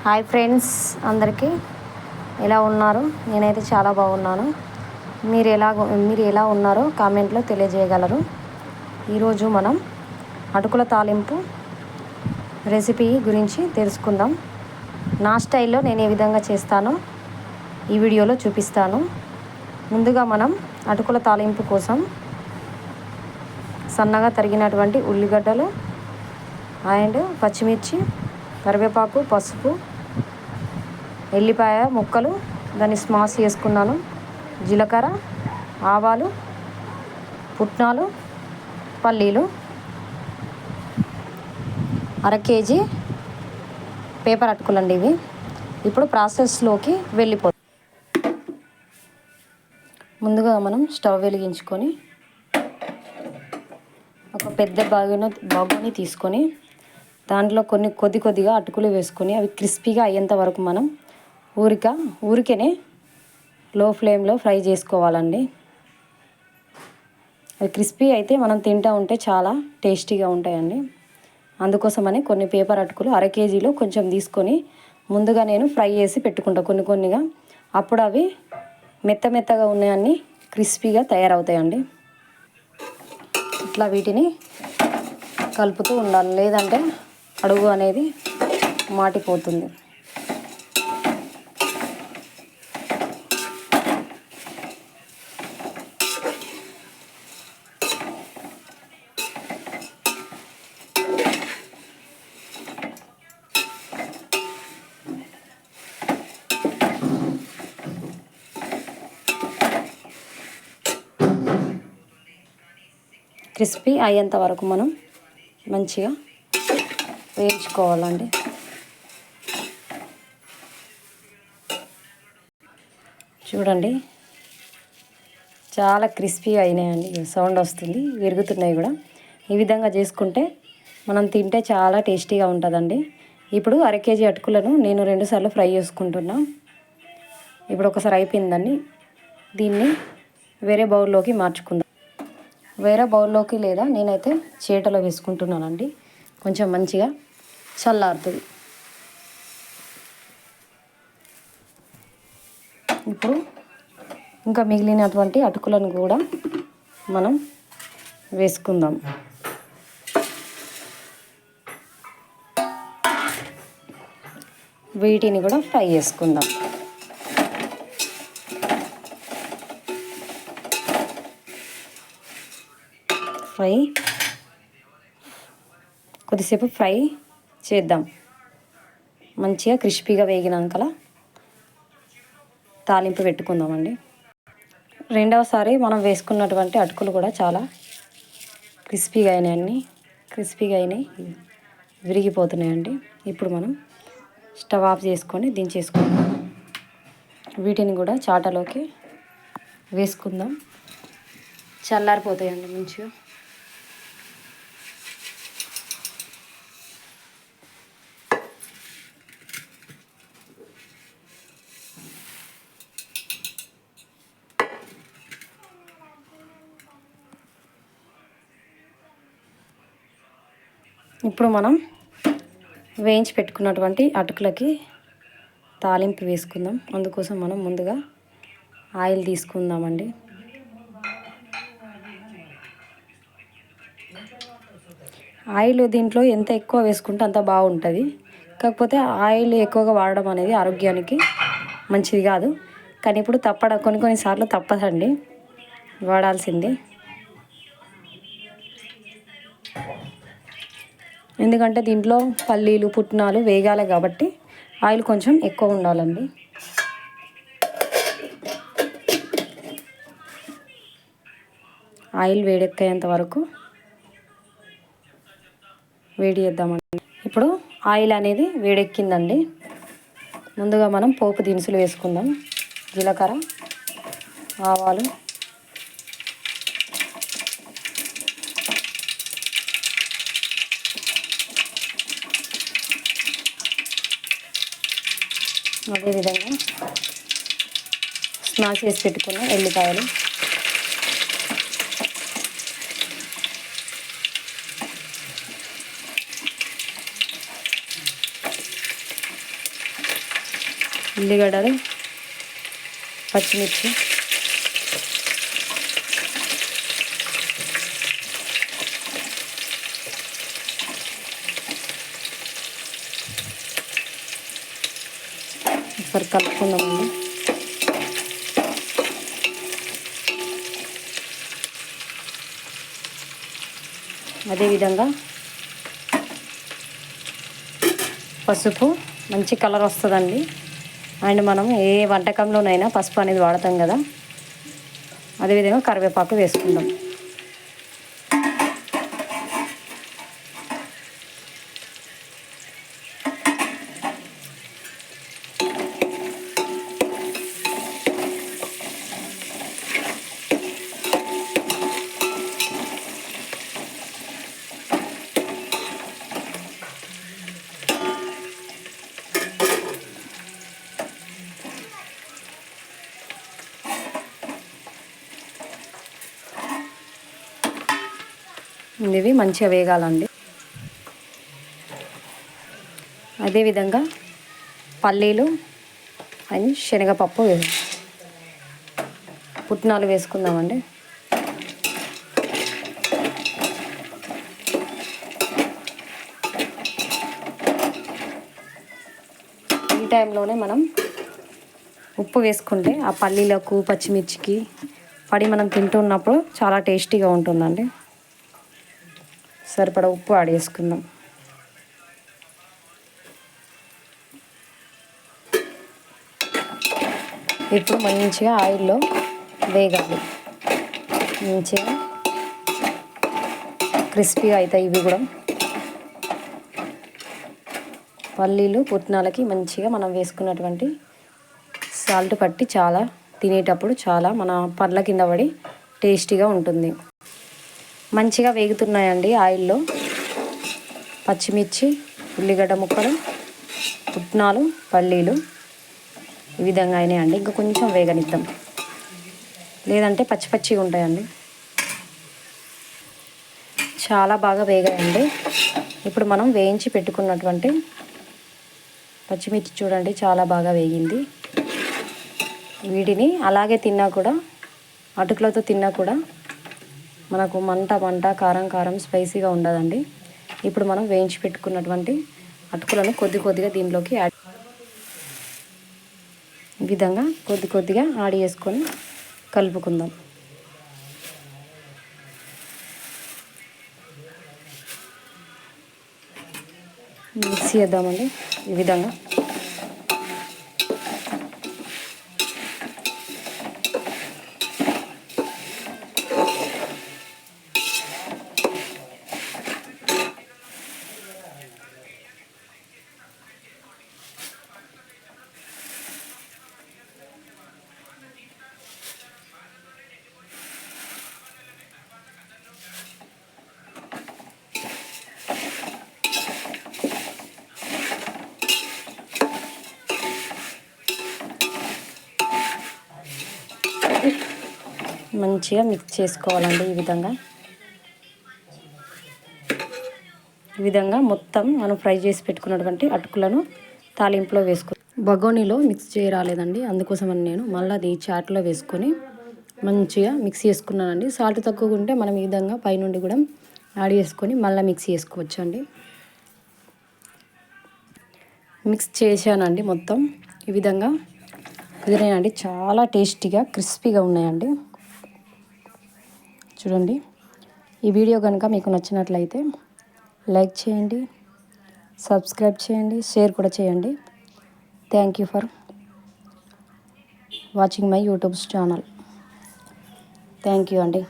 Hi friends, అందరికీ ఎలా ఉన్నారు? నేనైతే చాలా బాగున్నాను. మీరు ఎలా ఉన్నారో కామెంట్లో తెలియజేయగలరు. ఈరోజు మనం అటుకుల తాలింపు రెసిపీ గురించి తెలుసుకుందాం. నా స్టైల్లో నేను ఏ విధంగా చేస్తానో ఈ వీడియోలో చూపిస్తాను. ముందుగా మనం అటుకుల తాలింపు కోసం సన్నగా తరిగినటువంటి ఉల్లిగడ్డలు అండ్ పచ్చిమిర్చి, కరివేపాకు, పసుపు, ఎల్లిపాయ ముక్కలు దాన్ని స్మాష్ చేసుకున్నాను. జీలకర్ర, ఆవాలు, పుట్నాలు, పల్లీలు, అర కేజీ పేపర్ అటుకులండి ఇవి. ఇప్పుడు ప్రాసెస్లోకి వెళ్ళిపోతాం. ముందుగా మనం స్టవ్ వెలిగించుకొని ఒక పెద్ద బాగుని తీసుకొని దాంట్లో కొద్దిగా అటుకులు వేసుకొని అవి క్రిస్పీగా అయ్యేంత వరకు మనం ఊరికేనే లో ఫ్లేమ్లో ఫ్రై చేసుకోవాలండి. అవి క్రిస్పీ అయితే మనం తింటూ ఉంటే చాలా టేస్టీగా ఉంటాయండి. అందుకోసమని కొన్ని పేపర్ అటుకులు అర కేజీలో కొంచెం తీసుకొని ముందుగా నేను ఫ్రై చేసి పెట్టుకుంటా కొన్నిగా. అప్పుడు అవి మెత్తగా ఉన్నాయన్నీ క్రిస్పీగా తయారవుతాయండి. ఇట్లా వీటిని కలుపుతూ ఉండాలి, లేదంటే అడుగు అనేది మాటిపోతుంది. క్రిస్పీ అయ్యేంత వరకు మనం మంచిగా వేయించుకోవాలండి. చూడండి, చాలా క్రిస్పీగా అయినాయండి. సౌండ్ వస్తుంది, విరుగుతున్నాయి కూడా. ఈ విధంగా చేసుకుంటే మనం తింటే చాలా టేస్టీగా ఉంటుందండి. ఇప్పుడు అర కేజీ అటుకులను నేను 2 సార్లు ఫ్రై చేసుకుంటున్నా. ఇప్పుడు ఒకసారి అయిపోయిందండి. దీన్ని వేరే బౌల్లోకి మార్చుకుందాం. వేరే బౌల్లోకి లేదా నేనైతే చేటలో వేసుకుంటున్నానండి. కొంచెం మంచిగా చల్లారుతుంది. ఇప్పుడు ఇంకా మిగిలినటువంటి అటుకులను కూడా మనం వేసుకుందాం. వీటిని కూడా ఫ్రై చేసుకుందాం. కొద్దిసేపు ఫ్రై చేద్దాం. మంచిగా క్రిస్పీగా వేగినాకలా తాలింపు పెట్టుకుందామండి. రెండవసారి మనం వేసుకున్నటువంటి అటుకులు కూడా చాలా క్రిస్పీగా అయినాయి, విరిగిపోతున్నాయండి. ఇప్పుడు మనం స్టవ్ ఆఫ్ చేసుకొని దించేసుకుందాం. వీటిని కూడా చాటలోకి వేసుకుందాం. చల్లారిపోతాయండి మంచిగా. ఇప్పుడు మనం వేయించి పెట్టుకున్నటువంటి అటుకులకి తాలింపు వేసుకుందాం. అందుకోసం మనం ముందుగా ఆయిల్ తీసుకుందామండి. ఆయిల్ దీంట్లో ఎంత ఎక్కువ వేసుకుంటే అంత బాగుంటుంది. కాకపోతే ఆయిల్ ఎక్కువగా వాడడం అనేది ఆరోగ్యానికి మంచిది కాదు. కానీ ఇప్పుడు కొన్నిసార్లు తప్పదండి, వాడాల్సింది. ఎందుకంటే దీంట్లో పల్లీలు, పుట్నాలు వేగాలి కాబట్టి ఆయిల్ కొంచెం ఎక్కువ ఉండాలండి. ఆయిల్ వేడెక్కేంత వరకు వేడి చేద్దామండి. ఇప్పుడు ఆయిల్ అనేది వేడెక్కిందండి. ముందుగా మనం పోపు దినుసులు వేసుకుందాం. జీలకర్ర, ఆవాలు, అదేవిధంగా స్మాష్ చేసి పెట్టుకున్న ఎల్లిపాయలు, ఉల్లిగడ్డలు, పచ్చిమిర్చి, ఒకసారి కలుపుకుందామండి. అదేవిధంగా పసుపు, మంచి కలర్ వస్తుందండి. అండ్ మనం ఏ వంటకంలోనైనా పసుపు అనేది వాడతాం కదా, అదేవిధంగా కరివేపాకు వేసుకుందాం. ఇవి మంచిగా వేగాలండి. అదేవిధంగా పల్లీలు అండ్ శనగపప్పు పుట్నాలు వేసుకుందామండి. ఈ టైంలోనే మనం ఉప్పు వేసుకుంటే ఆ పల్లీలకు, పచ్చిమిర్చికి పడి మనం తింటున్నప్పుడు చాలా టేస్టీగా ఉంటుందండి. సరిపడా ఉప్పు యాడ్ చేసుకుందాం. ఇప్పుడు మంచిగా ఆయిల్లో వేగాలి. మంచిగా క్రిస్పీగా అవుతాయి ఇవి కూడా. పల్లీలు, పుట్నాలకి మంచిగా మనం వేసుకున్నటువంటి సాల్ట్ పట్టి చాలా తినేటప్పుడు చాలా మన పళ్ళ కింద పడి టేస్టీగా ఉంటుంది. మంచిగా వేగుతున్నాయండి ఆయిల్లో పచ్చిమిర్చి, ఉల్లిగడ్డ ముక్కలు, పుట్నాలు, పల్లీలు ఈ విధంగా అయినాయండి. ఇంకా కొంచెం వేగనిద్దాం, లేదంటే పచ్చి పచ్చిగా ఉంటాయండి. చాలా బాగా వేగాయండి. ఇప్పుడు మనం వేయించి పెట్టుకున్నటువంటి పచ్చిమిర్చి చూడండి చాలా బాగా వేగింది. వీటిని అలాగే తిన్నా కూడా, అటుకులతో తిన్నా కూడా మనకు మంట కారం కారం స్పైసీగా ఉండదండి. ఇప్పుడు మనం వేయించి పెట్టుకున్నటువంటి అటుకులను కొద్దిగా దీనిలోకి యాడ్, ఈ విధంగా కొద్దిగా యాడ్ చేసుకొని కలుపుకుందాం. మిక్స్ చేద్దామండి ఈ విధంగా. మంచిగా మిక్స్ చేసుకోవాలండి ఈ విధంగా మొత్తం మనం ఫ్రై చేసి పెట్టుకున్నటువంటి అటుకులను తాలింపులో బగోనీలో మిక్స్ చేయరాలేదండి, అందుకోసమని నేను మళ్ళీ అది చాట్లో వేసుకొని మంచిగా మిక్స్ చేసుకున్నానండి. సాల్ట్ తక్కువగా ఉంటే మనం ఈ విధంగా పైనుండి కూడా యాడ్ చేసుకొని మళ్ళీ మిక్స్ చేసుకోవచ్చు అండి. మిక్స్ చేశానండి మొత్తం ఈ విధంగా కుదిరాయండి. చాలా టేస్టీగా క్రిస్పీగా ఉన్నాయండి. చూడండి, ఈ వీడియో కనుక మీకు నచ్చినట్లయితే లైక్ చేయండి, సబ్స్క్రైబ్ చేయండి, షేర్ కూడా చేయండి. Thank you for watching my YouTube channel. Thank you అండి.